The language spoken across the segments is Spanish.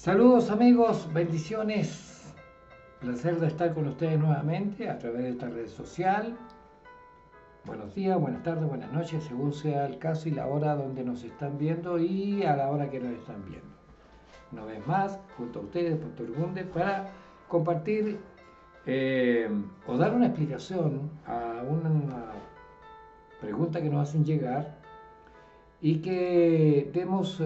Saludos amigos, bendiciones. Placer de estar con ustedes nuevamente a través de esta red social. Buenos días, buenas tardes, buenas noches, según sea el caso y la hora donde nos están viendo y a la hora que nos están viendo. Una vez más, junto a ustedes, Pastor Gunde, para compartir o dar una explicación a una pregunta que nos hacen llegar y que demos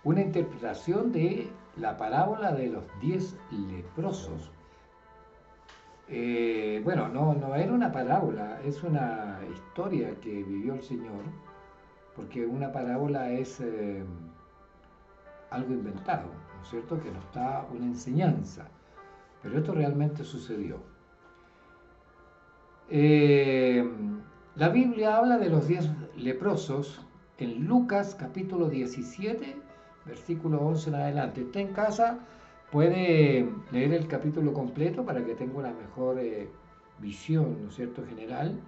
una interpretación de la parábola de los 10 leprosos. Bueno, no era una parábola, es una historia que vivió el Señor, porque una parábola es algo inventado, ¿no es cierto? Que nos da una enseñanza, pero esto realmente sucedió. La Biblia habla de los 10 leprosos en Lucas capítulo 17, versículo 11 en adelante. Está en casa, puede leer el capítulo completo para que tenga una mejor visión, ¿no es cierto?, general.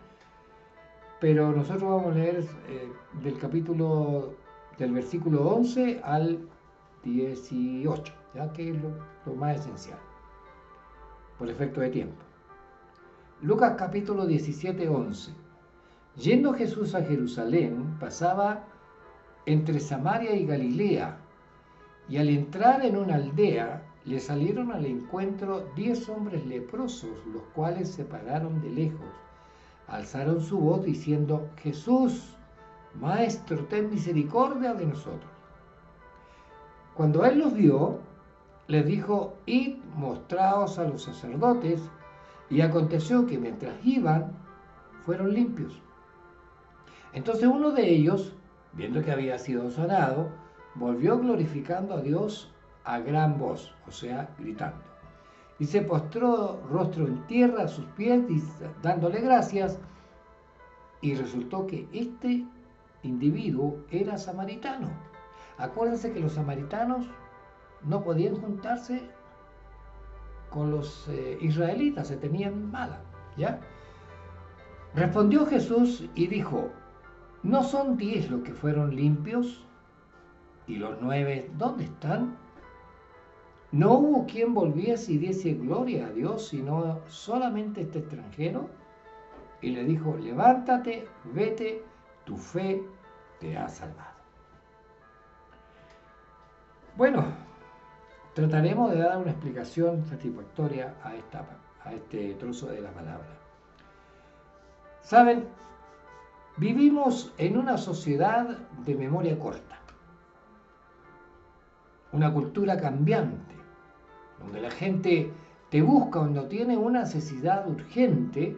Pero nosotros vamos a leer del versículo 11 al 18, ¿ya? Que es lo más esencial, por efecto de tiempo. Lucas capítulo 17, 11. Yendo Jesús a Jerusalén, pasaba entre Samaria y Galilea, y al entrar en una aldea, le salieron al encuentro 10 hombres leprosos, los cuales se pararon de lejos, alzaron su voz diciendo: Jesús, Maestro, ten misericordia de nosotros. Cuando él los vio, les dijo: id, mostraos a los sacerdotes. Y aconteció que mientras iban, fueron limpios. Entonces uno de ellos, viendo que había sido sanado, volvió glorificando a Dios a gran voz, o sea, gritando. Y se postró rostro en tierra a sus pies, dándole gracias. Y resultó que este individuo era samaritano. Acuérdense que los samaritanos no podían juntarse con los israelitas, se tenían mala, ¿ya? Respondió Jesús y dijo: ¿no son 10 los que fueron limpios? ¿Y los 9 dónde están? ¿No hubo quien volviese y diese gloria a Dios, sino solamente este extranjero? Y le dijo: levántate, vete, tu fe te ha salvado. Bueno, trataremos de dar una explicación satisfactoria a este trozo de la palabra. Saben, vivimos en una sociedad de memoria corta, una cultura cambiante, donde la gente te busca cuando tiene una necesidad urgente,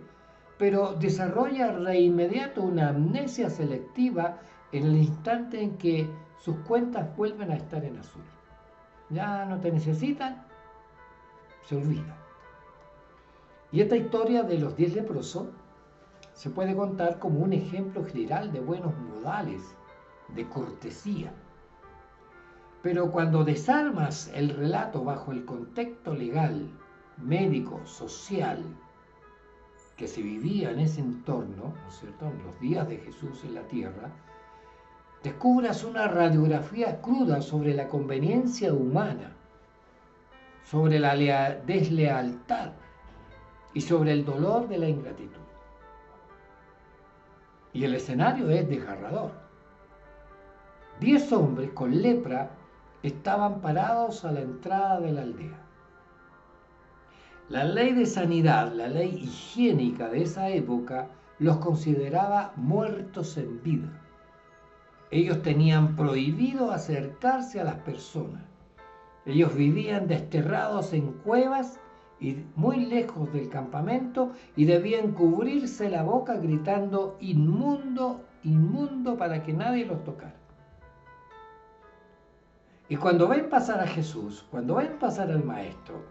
pero desarrolla de inmediato una amnesia selectiva en el instante en que sus cuentas vuelven a estar en azul. Ya no te necesitan, se olvida. Y esta historia de los 10 leprosos se puede contar como un ejemplo general de buenos modales, de cortesía. Pero cuando desarmas el relato bajo el contexto legal, médico, social, que se vivía en ese entorno, ¿no es cierto?, en los días de Jesús en la tierra, descubras una radiografía cruda sobre la conveniencia humana, sobre la deslealtad y sobre el dolor de la ingratitud. Y el escenario es desgarrador. 10 hombres con lepra estaban parados a la entrada de la aldea. La ley de sanidad, la ley higiénica de esa época, los consideraba muertos en vida. Ellos tenían prohibido acercarse a las personas. Ellos vivían desterrados en cuevas y muy lejos del campamento, y debían cubrirse la boca gritando: inmundo, inmundo, para que nadie los tocara. Y cuando ven pasar a Jesús, cuando ven pasar al Maestro,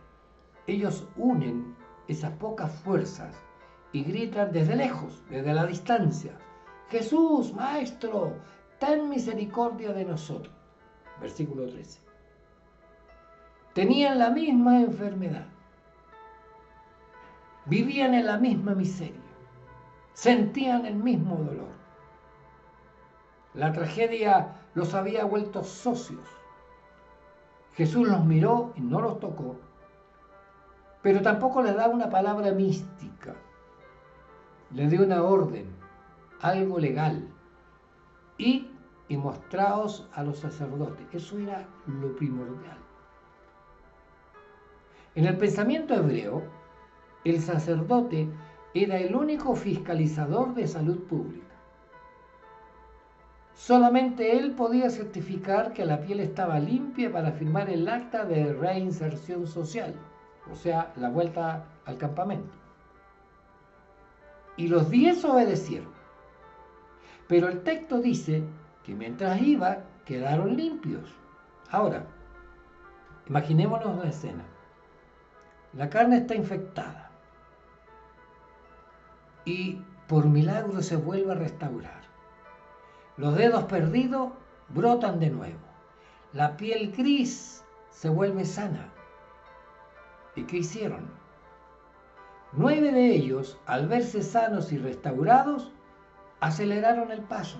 ellos unen esas pocas fuerzas y gritan desde lejos, desde la distancia: Jesús, Maestro, ten misericordia de nosotros. Versículo 13. Tenían la misma enfermedad, vivían en la misma miseria, sentían el mismo dolor. La tragedia los había vuelto socios, Jesús los miró y no los tocó, pero tampoco les da una palabra mística. Les dio una orden, algo legal. Id y mostraos a los sacerdotes. Eso era lo primordial. En el pensamiento hebreo, el sacerdote era el único fiscalizador de salud pública. Solamente él podía certificar que la piel estaba limpia para firmar el acta de reinserción social, o sea, la vuelta al campamento. Y los 10 obedecieron. Pero el texto dice que mientras iba, quedaron limpios. Ahora, imaginémonos la escena. La carne está infectada y por milagro se vuelve a restaurar. Los dedos perdidos brotan de nuevo. La piel gris se vuelve sana. ¿Y qué hicieron? 9 de ellos, al verse sanos y restaurados, aceleraron el paso.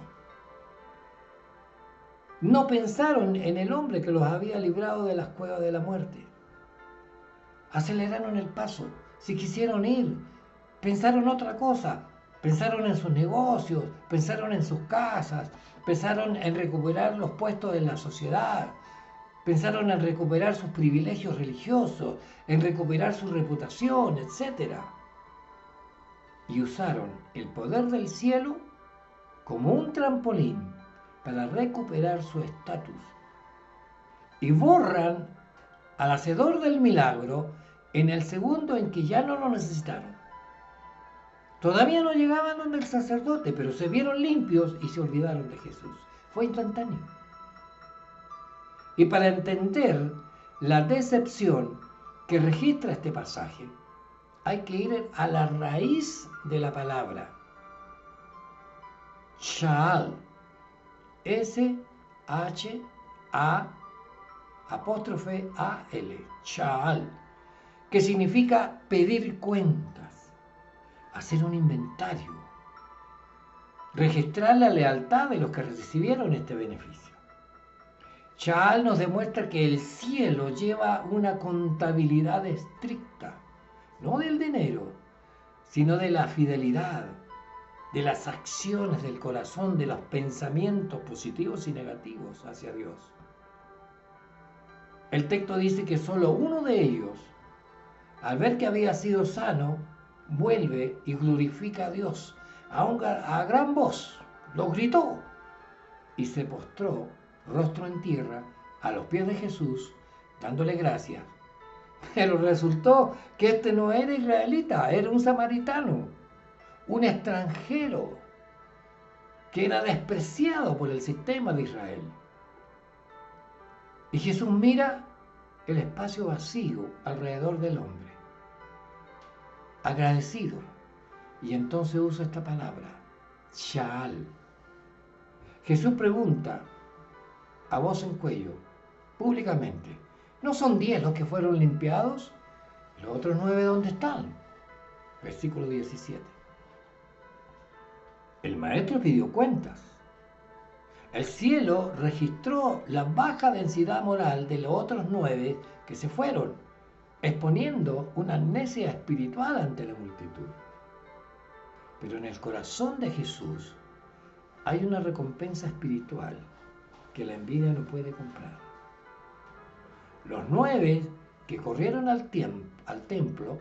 No pensaron en el hombre que los había librado de las cuevas de la muerte. Aceleraron el paso. Si quisieron ir, pensaron otra cosa. Pensaron en sus negocios, pensaron en sus casas, pensaron en recuperar los puestos en la sociedad, pensaron en recuperar sus privilegios religiosos, en recuperar su reputación, etc. Y usaron el poder del cielo como un trampolín para recuperar su estatus. Y borran al hacedor del milagro en el segundo en que ya no lo necesitaron. Todavía no llegaban donde el sacerdote, pero se vieron limpios y se olvidaron de Jesús. Fue instantáneo. Y para entender la decepción que registra este pasaje, hay que ir a la raíz de la palabra. Sha'al. S-H-A-apóstrofe-A-L. Sha'al. Que significa pedir cuentas, hacer un inventario, registrar la lealtad de los que recibieron este beneficio. Sha'al nos demuestra que el cielo lleva una contabilidad estricta, no del dinero, sino de la fidelidad, de las acciones del corazón, de los pensamientos positivos y negativos hacia Dios. El texto dice que solo uno de ellos, al ver que había sido sano, vuelve y glorifica a Dios a gran voz, lo gritó y se postró rostro en tierra a los pies de Jesús, dándole gracias. Pero resultó que este no era israelita, era un samaritano, un extranjero que era despreciado por el sistema de Israel. Y Jesús mira el espacio vacío alrededor del hombre, agradecido, y entonces usa esta palabra, Sha'al. Jesús pregunta a voz en cuello, públicamente, ¿no son 10 los que fueron limpiados? ¿Los otros 9 dónde están? Versículo 17. El maestro pidió cuentas. El cielo registró la baja densidad moral de los otros 9 que se fueron, exponiendo una amnesia espiritual ante la multitud. Pero en el corazón de Jesús hay una recompensa espiritual que la envidia no puede comprar. Los 9 que corrieron al templo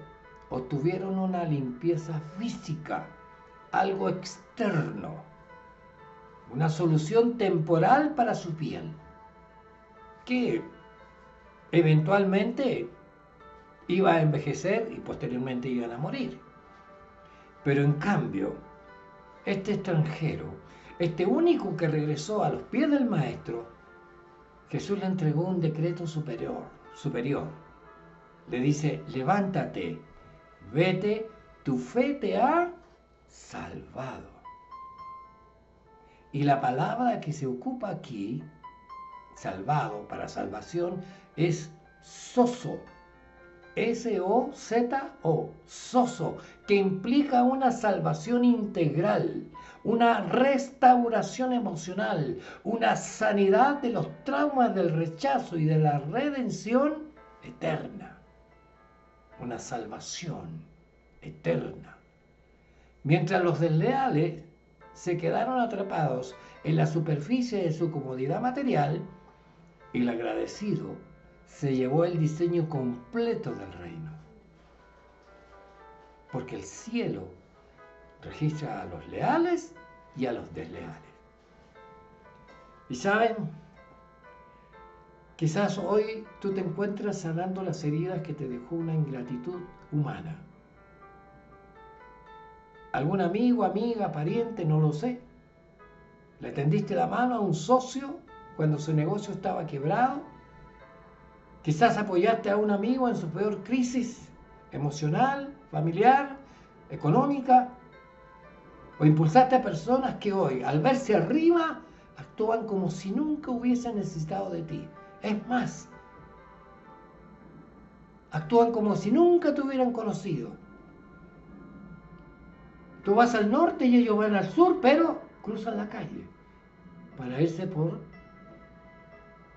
obtuvieron una limpieza física, algo externo, una solución temporal para su piel, que eventualmente iba a envejecer y posteriormente iban a morir. Pero en cambio, este extranjero, este único que regresó a los pies del maestro, Jesús le entregó un decreto superior. Le dice, levántate, vete, tu fe te ha salvado. Y la palabra que se ocupa aquí, salvado, para salvación, es sozo. S-O-Z-O, sozo, que implica una salvación integral, una restauración emocional, una sanidad de los traumas del rechazo y de la redención eterna, una salvación eterna. Mientras los desleales se quedaron atrapados en la superficie de su comodidad material, el agradecido se llevó el diseño completo del reino. Porque el cielo registra a los leales y a los desleales. Y saben, quizás hoy tú te encuentras sanando las heridas que te dejó una ingratitud humana. Algún amigo, amiga, pariente, no lo sé. Le tendiste la mano a un socio cuando su negocio estaba quebrado. Quizás apoyaste a un amigo en su peor crisis emocional, familiar, económica. O impulsaste a personas que hoy, al verse arriba, actúan como si nunca hubiesen necesitado de ti. Es más, actúan como si nunca te hubieran conocido. Tú vas al norte y ellos van al sur, pero cruzan la calle para irse por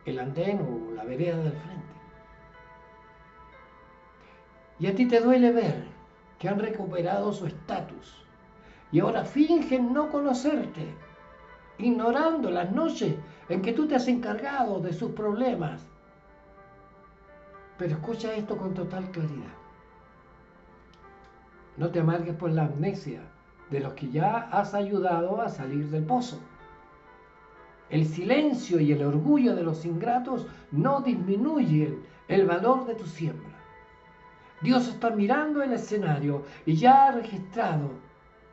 el andén o la vereda del frente. Y a ti te duele ver que han recuperado su estatus y ahora fingen no conocerte, ignorando las noches en que tú te has encargado de sus problemas. Pero escucha esto con total claridad. No te amargues por la amnesia de los que ya has ayudado a salir del pozo. El silencio y el orgullo de los ingratos no disminuyen el valor de tu siembra. Dios está mirando el escenario y ya ha registrado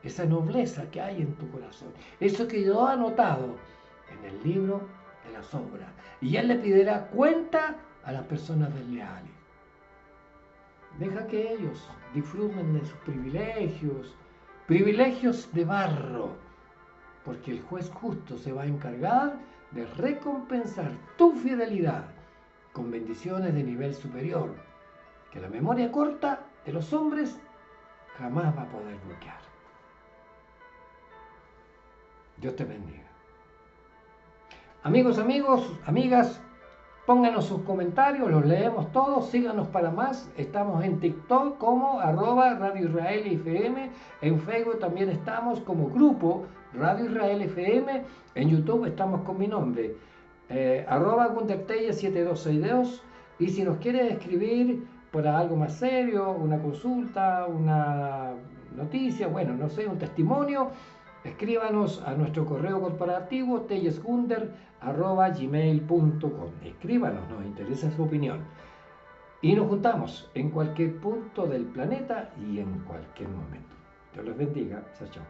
esa nobleza que hay en tu corazón. Eso quedó anotado en el libro de las obras. Y Él le pedirá cuenta a las personas desleales. Deja que ellos disfruten de sus privilegios, privilegios de barro, porque el juez justo se va a encargar de recompensar tu fidelidad con bendiciones de nivel superior, que la memoria corta de los hombres jamás va a poder bloquear. Dios te bendiga. Amigos, amigas, pónganos sus comentarios, los leemos todos, síganos para más. Estamos en TikTok como @Radio Israel FM, en Facebook también estamos como grupo Radio Israel FM, en YouTube estamos con mi nombre, @GunterTella7262, y si nos quiere escribir para algo más serio, una consulta, una noticia, bueno, no sé, un testimonio, escríbanos a nuestro correo corporativo tellesgunder@gmail.com. Escríbanos, nos interesa su opinión. Y nos juntamos en cualquier punto del planeta y en cualquier momento. Dios los bendiga. Chao, chao.